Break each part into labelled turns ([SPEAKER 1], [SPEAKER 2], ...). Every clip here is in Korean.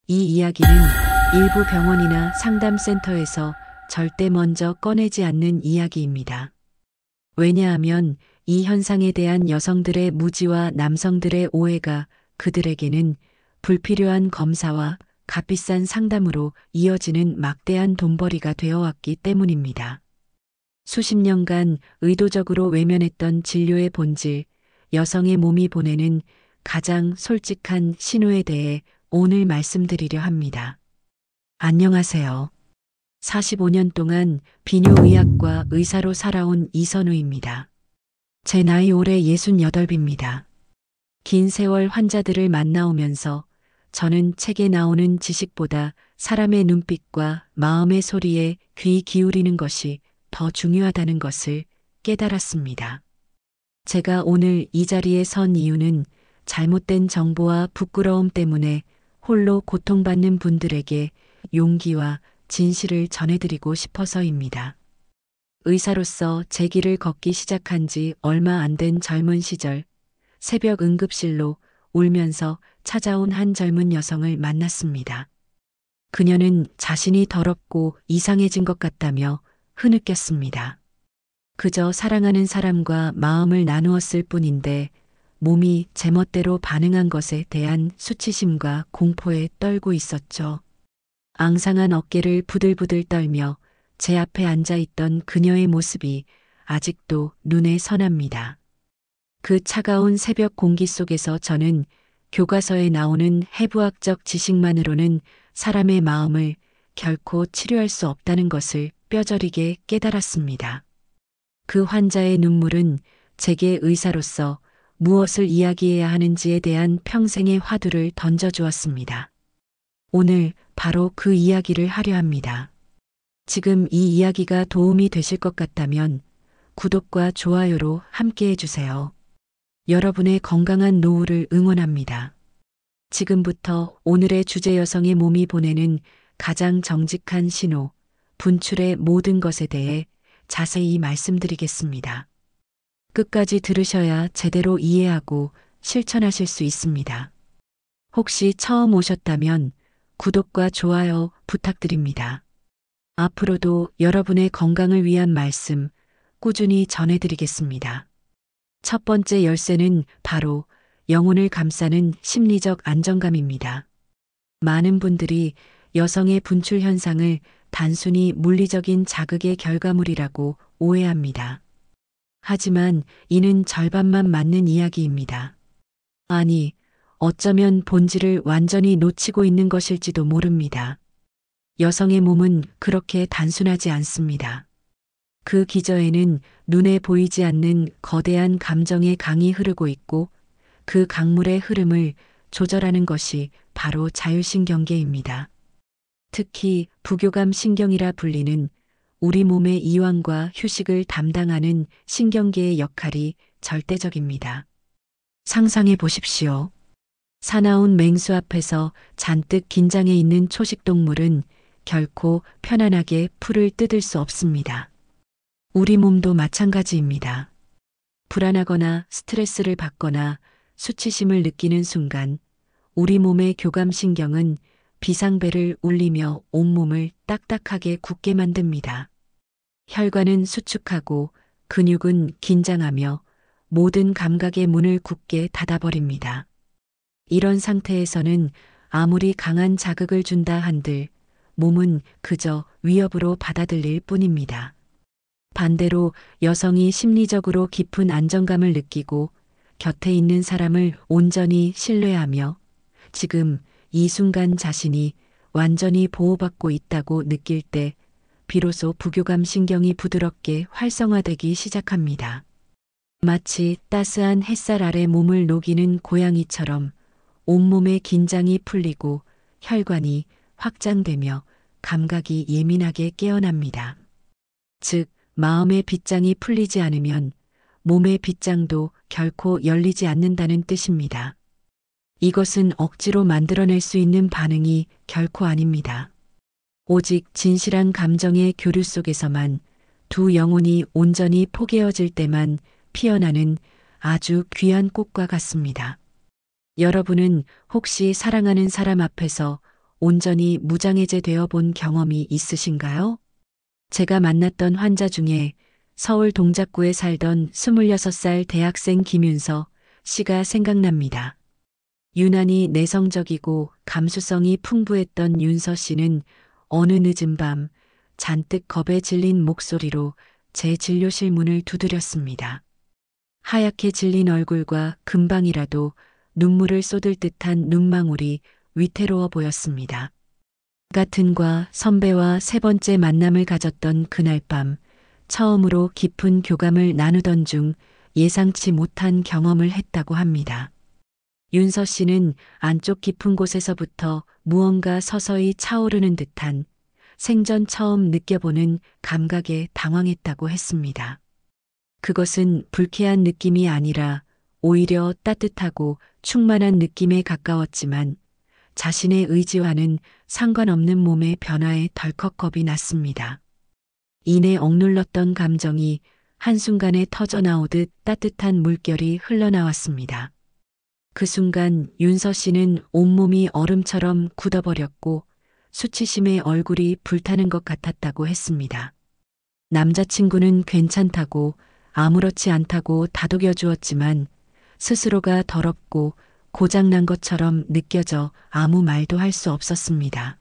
[SPEAKER 1] 이 이야기는 일부 병원이나 상담센터에서 절대 먼저 꺼내지 않는 이야기입니다. 왜냐하면 이 현상에 대한 여성들의 무지와 남성들의 오해가 그들에게는 불필요한 검사와 값비싼 상담으로 이어지는 막대한 돈벌이가 되어왔기 때문입니다. 수십 년간 의도적으로 외면했던 진료의 본질, 여성의 몸이 보내는 가장 솔직한 신호에 대해 오늘 말씀드리려 합니다. 안녕하세요. 45년 동안 비뇨의학과 의사로 살아온 이선우입니다. 제 나이 올해 68입니다. 긴 세월 환자들을 만나오면서 저는 책에 나오는 지식보다 사람의 눈빛과 마음의 소리에 귀 기울이는 것이 더 중요하다는 것을 깨달았습니다. 제가 오늘 이 자리에 선 이유는 잘못된 정보와 부끄러움 때문에 홀로 고통받는 분들에게 용기와 진실을 전해드리고 싶어서입니다. 의사로서 제 길을 걷기 시작한 지 얼마 안 된 젊은 시절, 새벽 응급실로 울면서 찾아온 한 젊은 여성을 만났습니다. 그녀는 자신이 더럽고 이상해진 것 같다며 흐느꼈습니다. 그저 사랑하는 사람과 마음을 나누었을 뿐인데 몸이 제멋대로 반응한 것에 대한 수치심과 공포에 떨고 있었죠. 앙상한 어깨를 부들부들 떨며 제 앞에 앉아있던 그녀의 모습이 아직도 눈에 선합니다. 그 차가운 새벽 공기 속에서 저는 교과서에 나오는 해부학적 지식만으로는 사람의 마음을 결코 치료할 수 없다는 것을 뼈저리게 깨달았습니다. 그 환자의 눈물은 제게 의사로서 무엇을 이야기해야 하는지에 대한 평생의 화두를 던져주었습니다. 오늘 바로 그 이야기를 하려 합니다. 지금 이 이야기가 도움이 되실 것 같다면 구독과 좋아요로 함께 해주세요. 여러분의 건강한 노후를 응원합니다. 지금부터 오늘의 주제 여성의 몸이 보내는 가장 정직한 신호, 분출의 모든 것에 대해 자세히 말씀드리겠습니다. 끝까지 들으셔야 제대로 이해하고 실천하실 수 있습니다. 혹시 처음 오셨다면 구독과 좋아요 부탁드립니다. 앞으로도 여러분의 건강을 위한 말씀 꾸준히 전해드리겠습니다. 첫 번째 열쇠는 바로 영혼을 감싸는 심리적 안정감입니다. 많은 분들이 여성의 분출 현상을 단순히 물리적인 자극의 결과물이라고 오해합니다. 하지만 이는 절반만 맞는 이야기입니다. 아니, 어쩌면 본질을 완전히 놓치고 있는 것일지도 모릅니다. 여성의 몸은 그렇게 단순하지 않습니다. 그 기저에는 눈에 보이지 않는 거대한 감정의 강이 흐르고 있고 그 강물의 흐름을 조절하는 것이 바로 자율신경계입니다. 특히 부교감 신경이라 불리는 우리 몸의 이완과 휴식을 담당하는 신경계의 역할이 절대적입니다. 상상해 보십시오. 사나운 맹수 앞에서 잔뜩 긴장해 있는 초식동물은 결코 편안하게 풀을 뜯을 수 없습니다. 우리 몸도 마찬가지입니다. 불안하거나 스트레스를 받거나 수치심을 느끼는 순간 우리 몸의 교감신경은 비상벨을 울리며 온몸을 딱딱하게 굳게 만듭니다. 혈관은 수축하고 근육은 긴장하며 모든 감각의 문을 굳게 닫아버립니다. 이런 상태에서는 아무리 강한 자극을 준다 한들 몸은 그저 위협으로 받아들일 뿐입니다. 반대로 여성이 심리적으로 깊은 안정감을 느끼고 곁에 있는 사람을 온전히 신뢰하며 지금 이 순간 자신이 완전히 보호받고 있다고 느낄 때 비로소 부교감 신경이 부드럽게 활성화되기 시작합니다. 마치 따스한 햇살 아래 몸을 녹이는 고양이처럼 온몸의 긴장이 풀리고 혈관이 확장되며 감각이 예민하게 깨어납니다. 즉, 마음의 빗장이 풀리지 않으면 몸의 빗장도 결코 열리지 않는다는 뜻입니다. 이것은 억지로 만들어낼 수 있는 반응이 결코 아닙니다. 오직 진실한 감정의 교류 속에서만 두 영혼이 온전히 포개어질 때만 피어나는 아주 귀한 꽃과 같습니다. 여러분은 혹시 사랑하는 사람 앞에서 온전히 무장해제되어 본 경험이 있으신가요? 제가 만났던 환자 중에 서울 동작구에 살던 26살 대학생 김윤서 씨가 생각납니다. 유난히 내성적이고 감수성이 풍부했던 윤서 씨는 어느 늦은 밤 잔뜩 겁에 질린 목소리로 제 진료실 문을 두드렸습니다. 하얗게 질린 얼굴과 금방이라도 눈물을 쏟을 듯한 눈망울이 위태로워 보였습니다. 같은과 선배와 세 번째 만남을 가졌던 그날 밤 처음으로 깊은 교감을 나누던 중 예상치 못한 경험을 했다고 합니다. 윤서 씨는 안쪽 깊은 곳에서부터 무언가 서서히 차오르는 듯한 생전 처음 느껴보는 감각에 당황했다고 했습니다. 그것은 불쾌한 느낌이 아니라 오히려 따뜻하고 충만한 느낌에 가까웠지만 자신의 의지와는 상관없는 몸의 변화에 덜컥 겁이 났습니다. 이내 억눌렀던 감정이 한순간에 터져나오듯 따뜻한 물결이 흘러나왔습니다. 그 순간 윤서 씨는 온몸이 얼음처럼 굳어버렸고 수치심에 얼굴이 불타는 것 같았다고 했습니다. 남자친구는 괜찮다고 아무렇지 않다고 다독여 주었지만 스스로가 더럽고 고장난 것처럼 느껴져 아무 말도 할 수 없었습니다.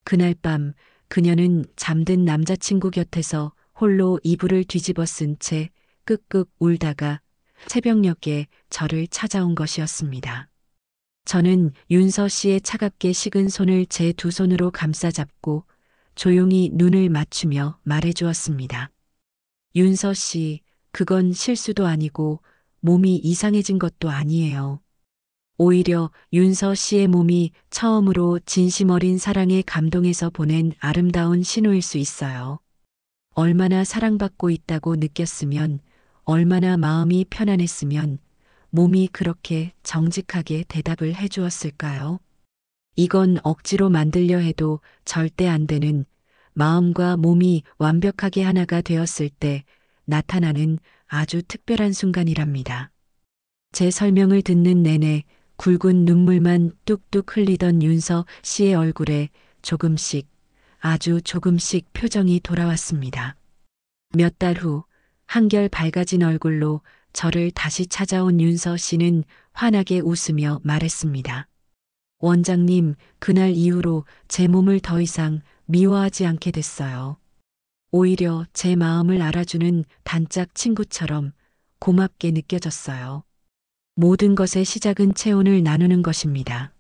[SPEAKER 1] 그날 밤 그녀는 잠든 남자친구 곁에서 홀로 이불을 뒤집어 쓴 채 끄끄 울다가 새벽녘에 저를 찾아온 것이었습니다. 저는 윤서 씨의 차갑게 식은 손을 제 두 손으로 감싸잡고 조용히 눈을 맞추며 말해주었습니다. 윤서 씨, 그건 실수도 아니고 몸이 이상해진 것도 아니에요. 오히려 윤서 씨의 몸이 처음으로 진심 어린 사랑에 감동해서 보낸 아름다운 신호일 수 있어요. 얼마나 사랑받고 있다고 느꼈으면, 얼마나 마음이 편안했으면 몸이 그렇게 정직하게 대답을 해주었을까요? 이건 억지로 만들려 해도 절대 안 되는 마음과 몸이 완벽하게 하나가 되었을 때 나타나는 아주 특별한 순간이랍니다. 제 설명을 듣는 내내 굵은 눈물만 뚝뚝 흘리던 윤서 씨의 얼굴에 조금씩, 아주 조금씩 표정이 돌아왔습니다. 몇 달 후 한결 밝아진 얼굴로 저를 다시 찾아온 윤서 씨는 환하게 웃으며 말했습니다. 원장님, 그날 이후로 제 몸을 더 이상 미워하지 않게 됐어요. 오히려 제 마음을 알아주는 단짝 친구처럼 고맙게 느껴졌어요. 모든 것의 시작은 체온을 나누는 것입니다.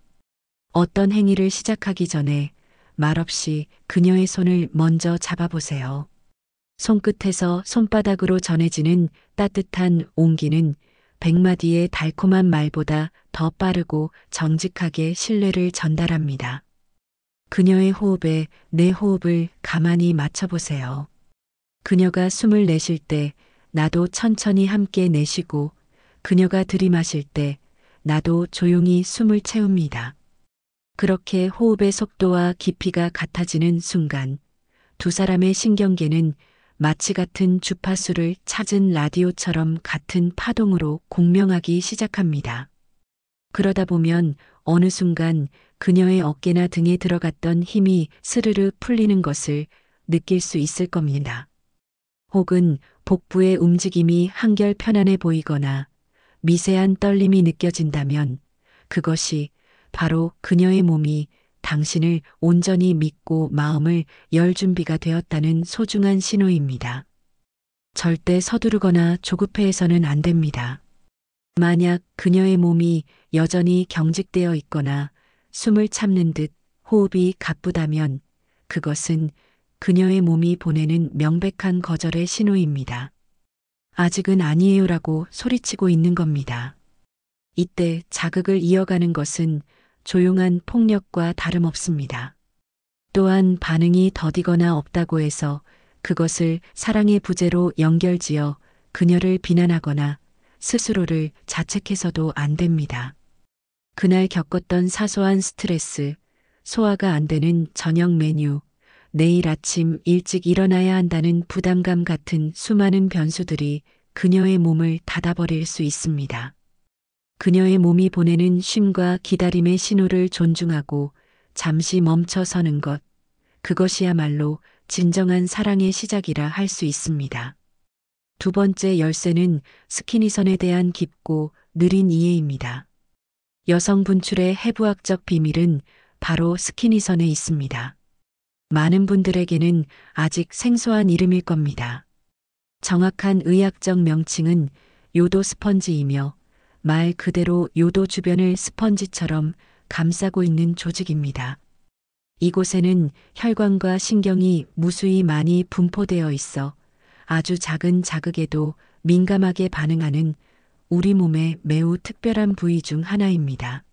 [SPEAKER 1] 어떤 행위를 시작하기 전에 말없이 그녀의 손을 먼저 잡아보세요. 손끝에서 손바닥으로 전해지는 따뜻한 온기는 100마디의 달콤한 말보다 더 빠르고 정직하게 신뢰를 전달합니다. 그녀의 호흡에 내 호흡을 가만히 맞춰보세요. 그녀가 숨을 내쉴 때 나도 천천히 함께 내쉬고 그녀가 들이마실 때 나도 조용히 숨을 채웁니다. 그렇게 호흡의 속도와 깊이가 같아지는 순간 두 사람의 신경계는 마치 같은 주파수를 찾은 라디오처럼 같은 파동으로 공명하기 시작합니다. 그러다 보면 어느 순간 그녀의 어깨나 등에 들어갔던 힘이 스르르 풀리는 것을 느낄 수 있을 겁니다. 혹은 복부의 움직임이 한결 편안해 보이거나 미세한 떨림이 느껴진다면 그것이 바로 그녀의 몸이 당신을 온전히 믿고 마음을 열 준비가 되었다는 소중한 신호입니다. 절대 서두르거나 조급해해서는 안 됩니다. 만약 그녀의 몸이 여전히 경직되어 있거나 숨을 참는 듯 호흡이 가쁘다면 그것은 그녀의 몸이 보내는 명백한 거절의 신호입니다. 아직은 아니에요라고 소리치고 있는 겁니다. 이때 자극을 이어가는 것은 조용한 폭력과 다름없습니다. 또한 반응이 더디거나 없다고 해서 그것을 사랑의 부재로 연결지어 그녀를 비난하거나 스스로를 자책해서도 안 됩니다. 그날 겪었던 사소한 스트레스, 소화가 안 되는 저녁 메뉴, 내일 아침 일찍 일어나야 한다는 부담감 같은 수많은 변수들이 그녀의 몸을 닫아버릴 수 있습니다. 그녀의 몸이 보내는 쉼과 기다림의 신호를 존중하고 잠시 멈춰 서는 것, 그것이야말로 진정한 사랑의 시작이라 할 수 있습니다. 두 번째 열쇠는 스키니선에 대한 깊고 느린 이해입니다. 여성 분출의 해부학적 비밀은 바로 스키니선에 있습니다. 많은 분들에게는 아직 생소한 이름일 겁니다. 정확한 의학적 명칭은 요도 스펀지이며 말 그대로 요도 주변을 스펀지처럼 감싸고 있는 조직입니다. 이곳에는 혈관과 신경이 무수히 많이 분포되어 있어 아주 작은 자극에도 민감하게 반응하는 우리 몸의 매우 특별한 부위 중 하나입니다.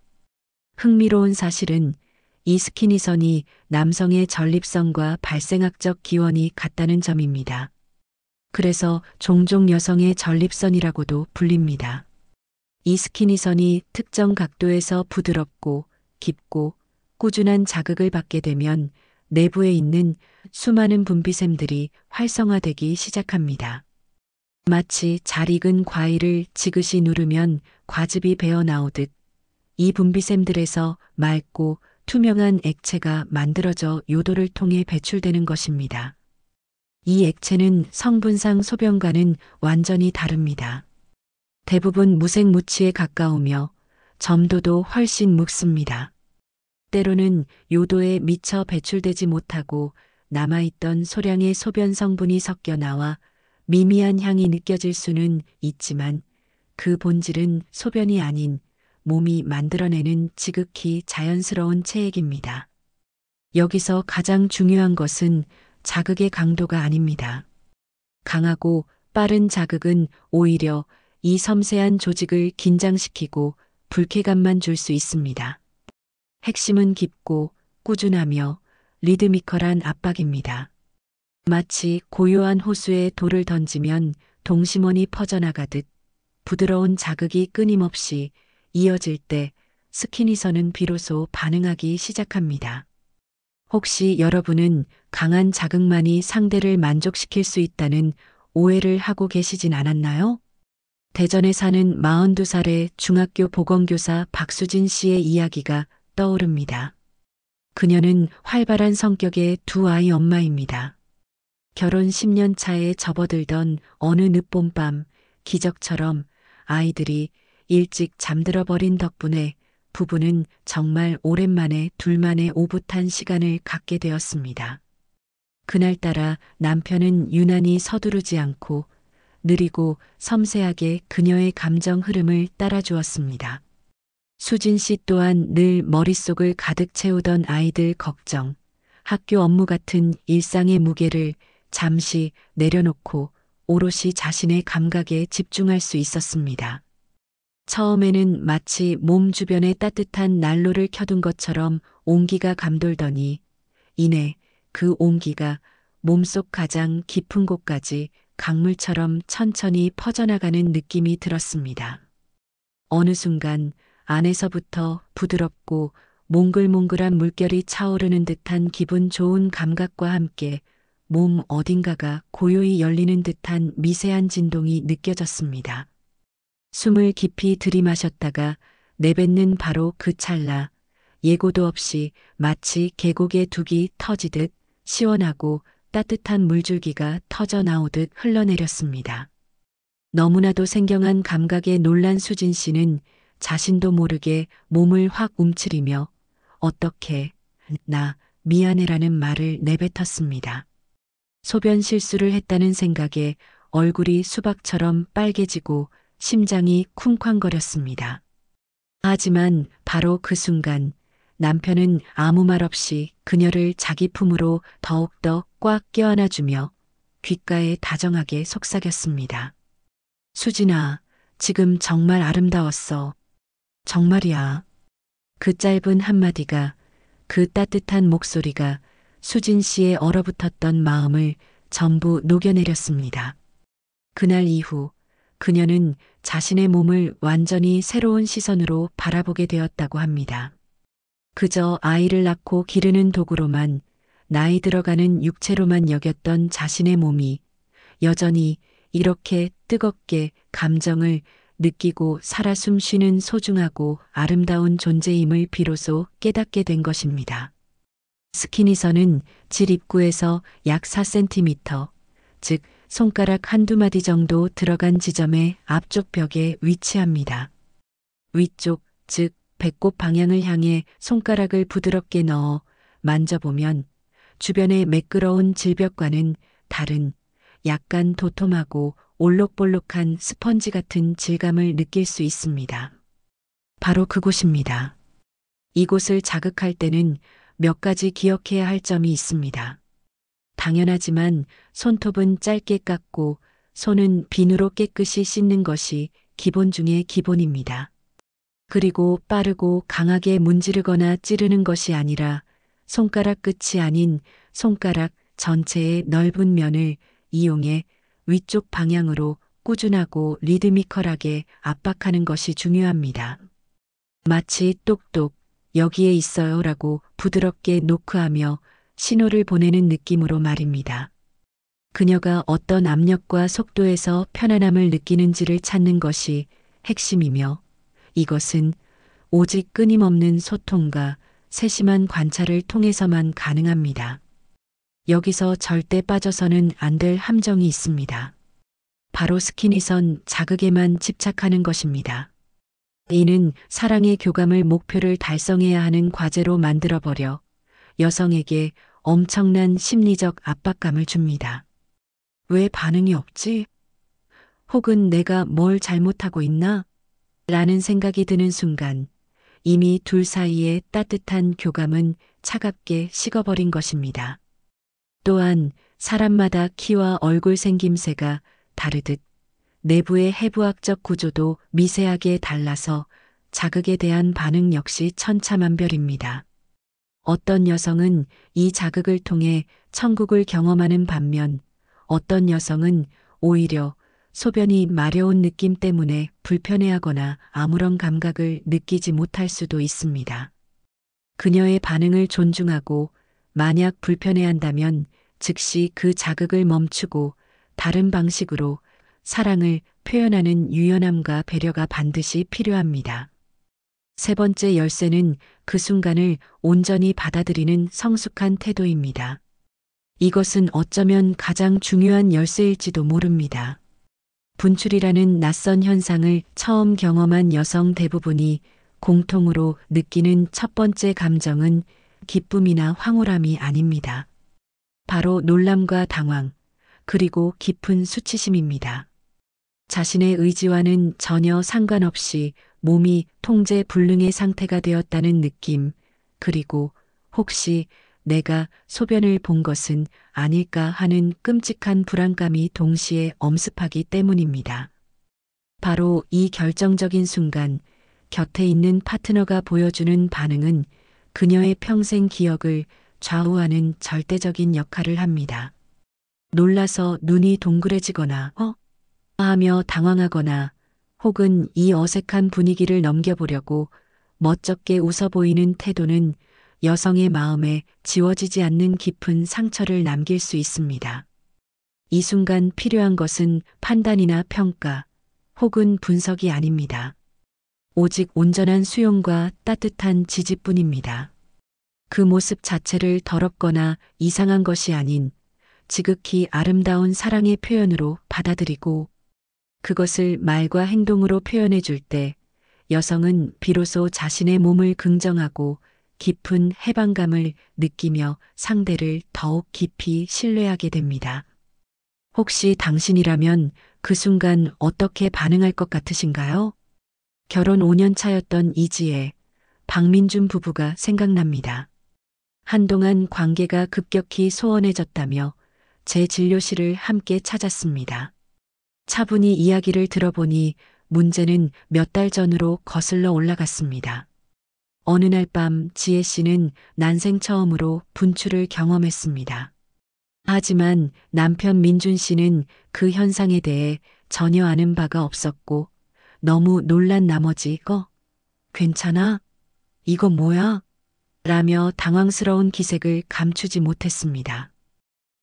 [SPEAKER 1] 흥미로운 사실은 이 스키니선이 남성의 전립선과 발생학적 기원이 같다는 점입니다. 그래서 종종 여성의 전립선이라고도 불립니다. 이 스키니선이 특정 각도에서 부드럽고 깊고 꾸준한 자극을 받게 되면 내부에 있는 수많은 분비샘들이 활성화되기 시작합니다. 마치 잘 익은 과일을 지그시 누르면 과즙이 배어 나오듯 이 분비샘들에서 맑고 투명한 액체가 만들어져 요도를 통해 배출되는 것입니다. 이 액체는 성분상 소변과는 완전히 다릅니다. 대부분 무색무취에 가까우며 점도도 훨씬 묵습니다. 때로는 요도에 미처 배출되지 못하고 남아있던 소량의 소변 성분이 섞여 나와 미미한 향이 느껴질 수는 있지만 그 본질은 소변이 아닌 몸이 만들어내는 지극히 자연스러운 체액입니다. 여기서 가장 중요한 것은 자극의 강도가 아닙니다. 강하고 빠른 자극은 오히려 이 섬세한 조직을 긴장시키고 불쾌감만 줄 수 있습니다. 핵심은 깊고 꾸준하며 리드미컬한 압박입니다. 마치 고요한 호수에 돌을 던지면 동심원이 퍼져나가듯 부드러운 자극이 끊임없이 이어질 때 스키니선은 비로소 반응하기 시작합니다. 혹시 여러분은 강한 자극만이 상대를 만족시킬 수 있다는 오해를 하고 계시진 않았나요? 대전에 사는 42살의 중학교 보건교사 박수진 씨의 이야기가 떠오릅니다. 그녀는 활발한 성격의 두 아이 엄마입니다. 결혼 10년 차에 접어들던 어느 늦봄밤 기적처럼 아이들이 일찍 잠들어 버린 덕분에 부부는 정말 오랜만에 둘만의 오붓한 시간을 갖게 되었습니다. 그날따라 남편은 유난히 서두르지 않고 느리고 섬세하게 그녀의 감정 흐름을 따라주었습니다. 수진 씨 또한 늘 머릿속을 가득 채우던 아이들 걱정, 학교 업무 같은 일상의 무게를 잠시 내려놓고 오롯이 자신의 감각에 집중할 수 있었습니다. 처음에는 마치 몸 주변에 따뜻한 난로를 켜둔 것처럼 온기가 감돌더니 이내 그 온기가 몸속 가장 깊은 곳까지 강물처럼 천천히 퍼져나가는 느낌이 들었습니다. 어느 순간 안에서부터 부드럽고 몽글몽글한 물결이 차오르는 듯한 기분 좋은 감각과 함께 몸 어딘가가 고요히 열리는 듯한 미세한 진동이 느껴졌습니다. 숨을 깊이 들이마셨다가 내뱉는 바로 그 찰나 예고도 없이 마치 계곡의 둑이 터지듯 시원하고 따뜻한 물줄기가 터져 나오듯 흘러내렸습니다. 너무나도 생경한 감각에 놀란 수진 씨는 자신도 모르게 몸을 확 움츠리며 어떻게 나 미안해라는 말을 내뱉었습니다. 소변 실수를 했다는 생각에 얼굴이 수박처럼 빨개지고 심장이 쿵쾅거렸습니다. 하지만 바로 그 순간 남편은 아무 말 없이 그녀를 자기 품으로 더욱더 꽉 껴안아주며 귓가에 다정하게 속삭였습니다. 수진아, 지금 정말 아름다웠어. 정말이야. 그 짧은 한마디가, 그 따뜻한 목소리가 수진 씨의 얼어붙었던 마음을 전부 녹여내렸습니다. 그날 이후 그녀는 자신의 몸을 완전히 새로운 시선으로 바라보게 되었다고 합니다. 그저 아이를 낳고 기르는 도구로만, 나이 들어가는 육체로만 여겼던 자신의 몸이 여전히 이렇게 뜨겁게 감정을 느끼고 살아 숨쉬는 소중하고 아름다운 존재임을 비로소 깨닫게 된 것입니다. 스키니선은 질 입구에서 약 4cm, 즉 손가락 한두 마디 정도 들어간 지점의 앞쪽 벽에 위치합니다. 위쪽, 즉 배꼽 방향을 향해 손가락을 부드럽게 넣어 만져보면 주변의 매끄러운 질벽과는 다른 약간 도톰하고 올록볼록한 스펀지 같은 질감을 느낄 수 있습니다. 바로 그곳입니다. 이곳을 자극할 때는 몇 가지 기억해야 할 점이 있습니다. 당연하지만 손톱은 짧게 깎고 손은 비누로 깨끗이 씻는 것이 기본 중의 기본입니다. 그리고 빠르고 강하게 문지르거나 찌르는 것이 아니라 손가락 끝이 아닌 손가락 전체의 넓은 면을 이용해 위쪽 방향으로 꾸준하고 리드미컬하게 압박하는 것이 중요합니다. 마치 똑똑 여기에 있어요라고 부드럽게 노크하며 신호를 보내는 느낌으로 말입니다. 그녀가 어떤 압력과 속도에서 편안함을 느끼는지를 찾는 것이 핵심이며 이것은 오직 끊임없는 소통과 세심한 관찰을 통해서만 가능합니다. 여기서 절대 빠져서는 안 될 함정이 있습니다. 바로 스키니선 자극에만 집착하는 것입니다. 이는 사랑의 교감을 목표를 달성해야 하는 과제로 만들어버려 여성에게 엄청난 심리적 압박감을 줍니다. 왜 반응이 없지? 혹은 내가 뭘 잘못하고 있나? 라는 생각이 드는 순간 이미 둘 사이의 따뜻한 교감은 차갑게 식어버린 것입니다. 또한 사람마다 키와 얼굴 생김새가 다르듯 내부의 해부학적 구조도 미세하게 달라서 자극에 대한 반응 역시 천차만별입니다. 어떤 여성은 이 자극을 통해 천국을 경험하는 반면 어떤 여성은 오히려 소변이 마려운 느낌 때문에 불편해하거나 아무런 감각을 느끼지 못할 수도 있습니다. 그녀의 반응을 존중하고 만약 불편해한다면 즉시 그 자극을 멈추고 다른 방식으로 사랑을 표현하는 유연함과 배려가 반드시 필요합니다. 세 번째 열쇠는 그 순간을 온전히 받아들이는 성숙한 태도입니다. 이것은 어쩌면 가장 중요한 열쇠일지도 모릅니다. 분출이라는 낯선 현상을 처음 경험한 여성 대부분이 공통으로 느끼는 첫 번째 감정은 기쁨이나 황홀함이 아닙니다. 바로 놀람과 당황, 그리고 깊은 수치심입니다. 자신의 의지와는 전혀 상관없이 몸이 통제 불능의 상태가 되었다는 느낌, 그리고 혹시 내가 소변을 본 것은 아닐까 하는 끔찍한 불안감이 동시에 엄습하기 때문입니다. 바로 이 결정적인 순간 곁에 있는 파트너가 보여주는 반응은 그녀의 평생 기억을 좌우하는 절대적인 역할을 합니다. 놀라서 눈이 동그래지거나 하며 당황하거나 혹은 이 어색한 분위기를 넘겨보려고 멋쩍게 웃어 보이는 태도는 여성의 마음에 지워지지 않는 깊은 상처를 남길 수 있습니다. 이 순간 필요한 것은 판단이나 평가 혹은 분석이 아닙니다. 오직 온전한 수용과 따뜻한 지지뿐입니다. 그 모습 자체를 더럽거나 이상한 것이 아닌 지극히 아름다운 사랑의 표현으로 받아들이고 그것을 말과 행동으로 표현해 줄 때 여성은 비로소 자신의 몸을 긍정하고 깊은 해방감을 느끼며 상대를 더욱 깊이 신뢰하게 됩니다. 혹시 당신이라면 그 순간 어떻게 반응할 것 같으신가요? 결혼 5년 차였던 이지혜, 박민준 부부가 생각납니다. 한동안 관계가 급격히 소원해졌다며 제 진료실을 함께 찾았습니다. 차분히 이야기를 들어보니 문제는 몇 달 전으로 거슬러 올라갔습니다. 어느 날 밤 지혜 씨는 난생 처음으로 분출을 경험했습니다. 하지만 남편 민준 씨는 그 현상에 대해 전혀 아는 바가 없었고 너무 놀란 나머지 괜찮아? 이거 뭐야? 라며 당황스러운 기색을 감추지 못했습니다.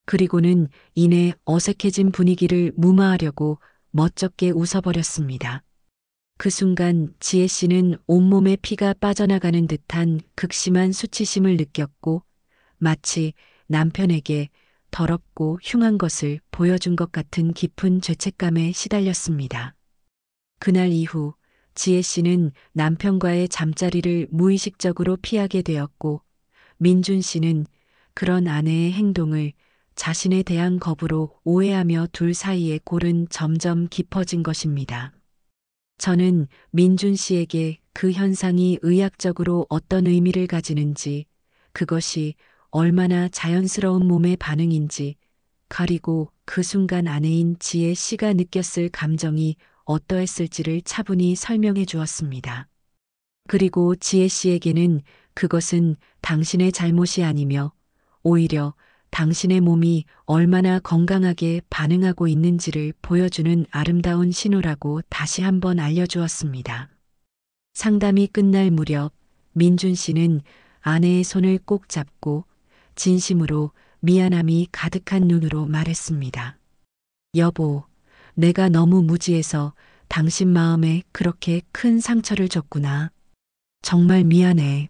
[SPEAKER 1] 그리고는 이내 어색해진 분위기를 무마하려고 멋쩍게 웃어버렸습니다. 그 순간 지혜 씨는 온몸에 피가 빠져나가는 듯한 극심한 수치심을 느꼈고 마치 남편에게 더럽고 흉한 것을 보여준 것 같은 깊은 죄책감에 시달렸습니다. 그날 이후 지혜 씨는 남편과의 잠자리를 무의식적으로 피하게 되었고, 민준 씨는 그런 아내의 행동을 자신에 대한 겁으로 오해하며 둘 사이의 골은 점점 깊어진 것입니다. 저는 민준 씨에게 그 현상이 의학적으로 어떤 의미를 가지는지, 그것이 얼마나 자연스러운 몸의 반응인지, 그리고 그 순간 아내인 지혜 씨가 느꼈을 감정이 어떠했을지를 차분히 설명해 주었습니다. 그리고 지혜 씨에게는 그것은 당신의 잘못이 아니며 오히려 당신의 몸이 얼마나 건강하게 반응하고 있는지를 보여주는 아름다운 신호라고 다시 한번 알려주었습니다. 상담이 끝날 무렵 민준 씨는 아내의 손을 꼭 잡고 진심으로 미안함이 가득한 눈으로 말했습니다. 여보, 내가 너무 무지해서 당신 마음에 그렇게 큰 상처를 줬구나. 정말 미안해.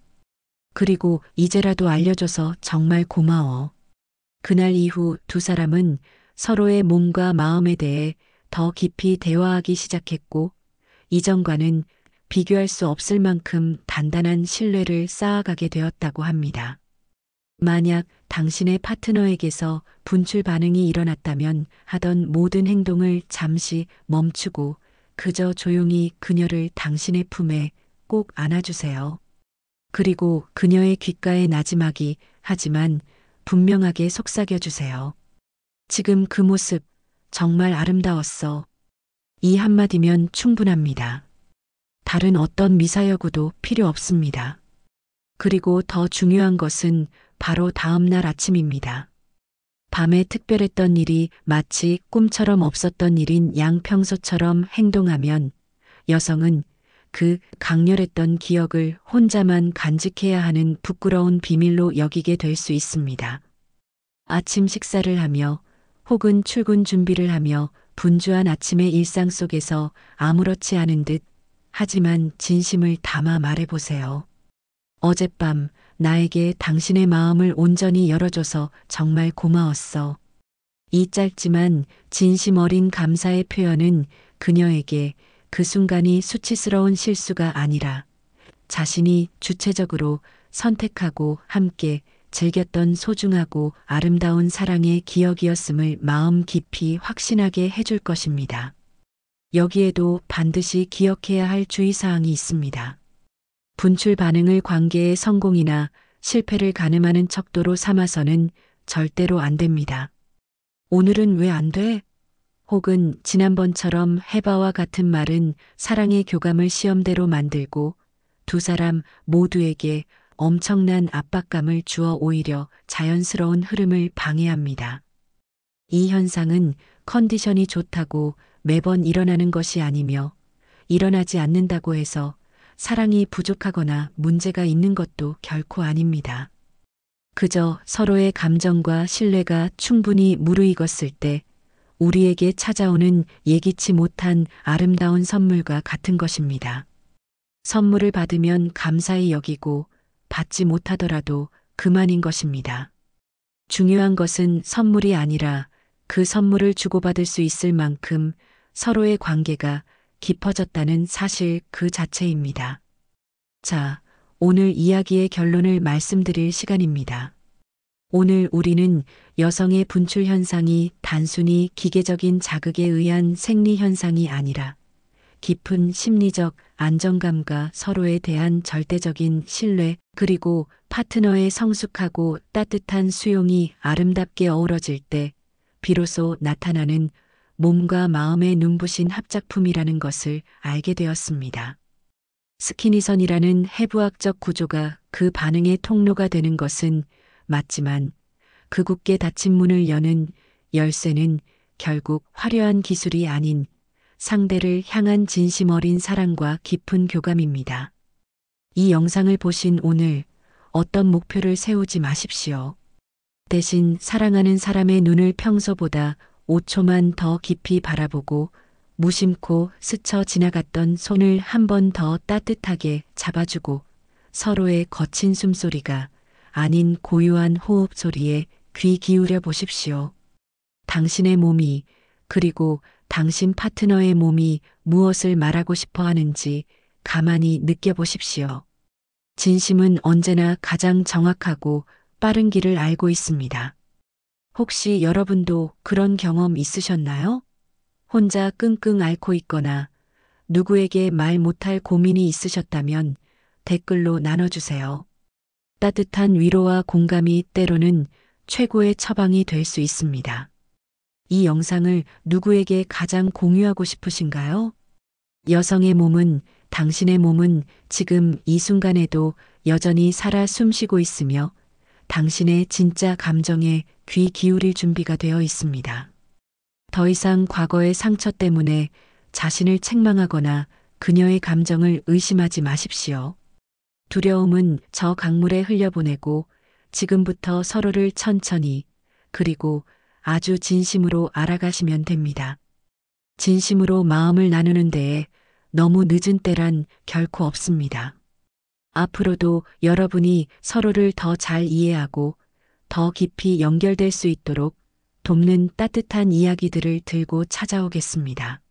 [SPEAKER 1] 그리고 이제라도 알려줘서 정말 고마워. 그날 이후 두 사람은 서로의 몸과 마음에 대해 더 깊이 대화하기 시작했고, 이전과는 비교할 수 없을 만큼 단단한 신뢰를 쌓아가게 되었다고 합니다. 만약 당신의 파트너에게서 분출 반응이 일어났다면 하던 모든 행동을 잠시 멈추고 그저 조용히 그녀를 당신의 품에 꼭 안아주세요. 그리고 그녀의 귓가에 나지막이 하지만 분명하게 속삭여주세요. 지금 그 모습 정말 아름다웠어. 이 한마디면 충분합니다. 다른 어떤 미사여구도 필요 없습니다. 그리고 더 중요한 것은 바로 다음 날 아침입니다. 밤에 특별했던 일이 마치 꿈처럼 없었던 일인 양 평소처럼 행동하면 여성은 그 강렬했던 기억을 혼자만 간직해야 하는 부끄러운 비밀로 여기게 될 수 있습니다. 아침 식사를 하며 혹은 출근 준비를 하며 분주한 아침의 일상 속에서 아무렇지 않은 듯 하지만 진심을 담아 말해보세요. 어젯밤 나에게 당신의 마음을 온전히 열어줘서 정말 고마웠어. 이 짧지만 진심 어린 감사의 표현은 그녀에게 그 순간이 수치스러운 실수가 아니라 자신이 주체적으로 선택하고 함께 즐겼던 소중하고 아름다운 사랑의 기억이었음을 마음 깊이 확신하게 해줄 것입니다. 여기에도 반드시 기억해야 할 주의사항이 있습니다. 분출 반응을 관계의 성공이나 실패를 가늠하는 척도로 삼아서는 절대로 안 됩니다. 오늘은 왜 안 돼? 혹은 지난번처럼 해봐와 같은 말은 사랑의 교감을 시험대로 만들고 두 사람 모두에게 엄청난 압박감을 주어 오히려 자연스러운 흐름을 방해합니다. 이 현상은 컨디션이 좋다고 매번 일어나는 것이 아니며 일어나지 않는다고 해서 사랑이 부족하거나 문제가 있는 것도 결코 아닙니다. 그저 서로의 감정과 신뢰가 충분히 무르익었을 때 우리에게 찾아오는 예기치 못한 아름다운 선물과 같은 것입니다. 선물을 받으면 감사히 여기고 받지 못하더라도 그만인 것입니다. 중요한 것은 선물이 아니라 그 선물을 주고받을 수 있을 만큼 서로의 관계가 깊어졌다는 사실 그 자체입니다. 자, 오늘 이야기의 결론을 말씀드릴 시간입니다. 오늘 우리는 여성의 분출 현상이 단순히 기계적인 자극에 의한 생리 현상이 아니라 깊은 심리적 안정감과 서로에 대한 절대적인 신뢰 그리고 파트너의 성숙하고 따뜻한 수용이 아름답게 어우러질 때 비로소 나타나는 몸과 마음의 눈부신 합작품이라는 것을 알게 되었습니다. 스키니선이라는 해부학적 구조가 그 반응의 통로가 되는 것은 맞지만 그 굳게 닫힌 문을 여는 열쇠는 결국 화려한 기술이 아닌 상대를 향한 진심 어린 사랑과 깊은 교감입니다. 이 영상을 보신 오늘 어떤 목표를 세우지 마십시오. 대신 사랑하는 사람의 눈을 평소보다 5초만 더 깊이 바라보고 무심코 스쳐 지나갔던 손을 한 번 더 따뜻하게 잡아주고 서로의 거친 숨소리가 아닌 고요한 호흡 소리에 귀 기울여 보십시오. 당신의 몸이, 그리고 당신 파트너의 몸이 무엇을 말하고 싶어 하는지 가만히 느껴보십시오. 진심은 언제나 가장 정확하고 빠른 길을 알고 있습니다. 혹시 여러분도 그런 경험 있으셨나요? 혼자 끙끙 앓고 있거나 누구에게 말 못할 고민이 있으셨다면 댓글로 나눠주세요. 따뜻한 위로와 공감이 때로는 최고의 처방이 될 수 있습니다. 이 영상을 누구에게 가장 공유하고 싶으신가요? 여성의 몸은, 당신의 몸은 지금 이 순간에도 여전히 살아 숨쉬고 있으며 당신의 진짜 감정에 귀 기울일 준비가 되어 있습니다. 더 이상 과거의 상처 때문에 자신을 책망하거나 그녀의 감정을 의심하지 마십시오. 두려움은 저 강물에 흘려보내고 지금부터 서로를 천천히, 그리고 아주 진심으로 알아가시면 됩니다. 진심으로 마음을 나누는 데에 너무 늦은 때란 결코 없습니다. 앞으로도 여러분이 서로를 더 잘 이해하고 더 깊이 연결될 수 있도록 돕는 따뜻한 이야기들을 들고 찾아오겠습니다.